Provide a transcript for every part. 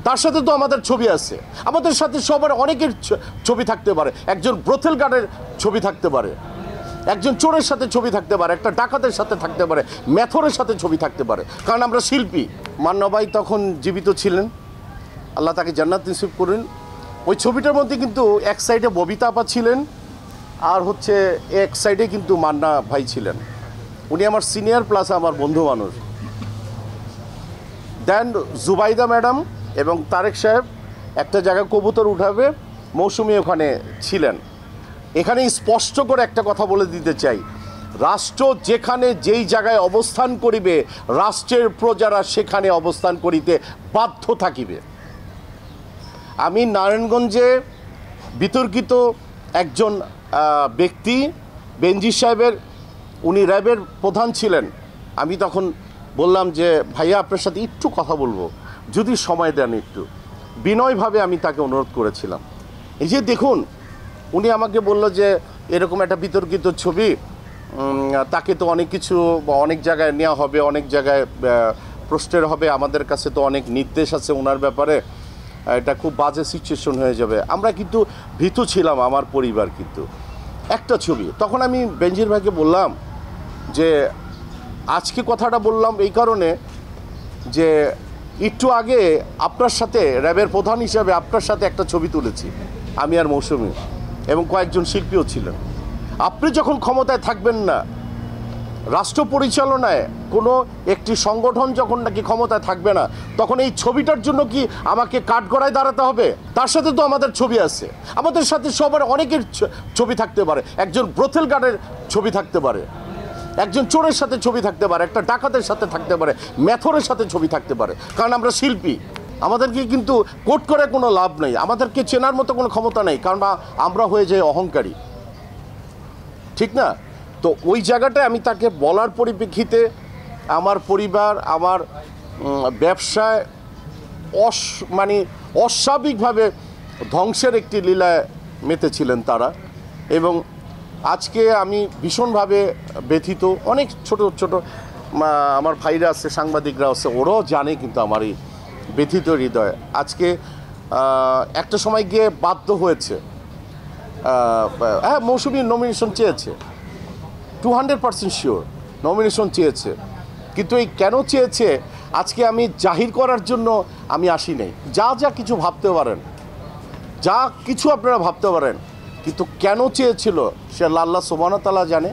তার সাথে তো আমাদের ছবি আছে, আমাদের সাথে সবার অনেকের ছবি থাকতে পারে, একজন ব্রথেল গার্ডের ছবি থাকতে পারে, একজন চোরের সাথে ছবি থাকতে পারে, একটা ডাকাতের সাথে থাকতে পারে, মেথরের সাথে ছবি থাকতে পারে, কারণ আমরা শিল্পী। মান্না ভাই তখন জীবিত ছিলেন, আল্লাহ তাকে জান্নাত নসিব করুন। ওই ছবিটার মধ্যে কিন্তু এক সাইডে ববিতা আপা ছিলেন, আর হচ্ছে এক সাইডে কিন্তু মান্না ভাই ছিলেন। উনি আমার সিনিয়র প্লাস আমার বন্ধু মানুষ। দেন জুবাইদা ম্যাডাম এবং তারেক সাহেব একটা জায়গায় কবুতর উঠাবে, মৌসুমি ওখানে ছিলেন। এখানে স্পষ্ট করে একটা কথা বলে দিতে চাই, রাষ্ট্র যেখানে যেই জায়গায় অবস্থান করিবে, রাষ্ট্রের প্রজারা সেখানে অবস্থান করিতে বাধ্য থাকিবে। আমি নারায়ণগঞ্জে বিতর্কিত একজন ব্যক্তি বেনজির সাহেবের, উনি র্যাবের প্রধান ছিলেন। আমি তখন বললাম যে ভাইয়া আপনার সাথে একটু কথা বলবো, যদি সময় দেন একটু, বিনয়ভাবে আমি তাকে অনুরোধ করেছিলাম। এই যে দেখুন, উনি আমাকে বলল যে এরকম একটা বিতর্কিত ছবি, তাকে তো অনেক কিছু অনেক জায়গায় নেওয়া হবে, অনেক জায়গায় প্রশ্নের হবে, আমাদের কাছে তো অনেক নির্দেশ আছে ওনার ব্যাপারে, এটা খুব বাজে সিচুয়েশন হয়ে যাবে। আমরা কিন্তু ভীতু ছিলাম, আমার পরিবার কিন্তু একটা ছবি। তখন আমি বেনজির ভাইকে বললাম যে আজকে কথাটা বললাম এই কারণে যে একটু আগে আপনার সাথে র্যাবের প্রধান হিসাবে আপনার সাথে একটা ছবি তুলেছি আমি আর মৌসুমি, এবং কয়েকজন শিল্পীও ছিলেন। আপনি যখন ক্ষমতায় থাকবেন না, রাষ্ট্র পরিচালনায় কোনো একটি সংগঠন যখন নাকি ক্ষমতায় থাকবে না, তখন এই ছবিটার জন্য কি আমাকে কাঠগড়ায় দাঁড়াতে হবে? তার সাথে তো আমাদের ছবি আছে, আমাদের সাথে সবার অনেকের ছবি থাকতে পারে, একজন ব্রথেল গার্ডের ছবি থাকতে পারে, একজন চোরের সাথে ছবি থাকতে পারে, একটা ডাকাতের সাথে থাকতে পারে, মেথরের সাথে ছবি থাকতে পারে, কারণ আমরা শিল্পী। আমাদেরকে কিন্তু কোট করে কোনো লাভ নেই, আমাদেরকে চেনার মতো কোনো ক্ষমতা নেই, কারণ আমরা হয়ে যাই অহংকারী, ঠিক না? তো ওই জায়গাটায় আমি তাকে বলার পরিপ্রেক্ষিতে আমার পরিবার, আমার ব্যবসায় মানে অস্বাভাবিকভাবে ধ্বংসের একটি লীলায় মেতেছিলেন তারা। এবং আজকে আমি ভীষণভাবে ব্যথিত। অনেক ছোট ছোট আমার ভাইরা আছে, সাংবাদিকরা আছে, ওরাও জানে কিন্তু আমার এই ব্যথিত হৃদয়। আজকে একটা সময় গিয়ে বাধ্য হয়েছে, হ্যাঁ মৌসুমি নমিনেশন চেয়েছে, 200% শিওর নমিনেশন চেয়েছে, কিন্তু এই কেন চেয়েছে আজকে আমি জাহির করার জন্য আমি আসি নাই। যা যা কিছু ভাবতে পারেন, যা কিছু আপনারা ভাবতে পারেন, কিন্তু কেন চেয়েছিল সে আল্লাহ সুবহানাহু ওয়া তাআলা জানে,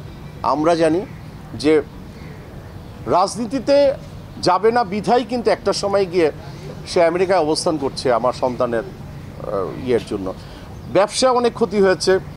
আমরা জানি। যে রাজনীতিতে যাবে না বিধায় কিন্তু একটা সময় গিয়ে সে আমেরিকায় অবস্থান করছে আমার সন্তানের ইয়ের জন্য। ব্যবসা অনেক ক্ষতি হয়েছে।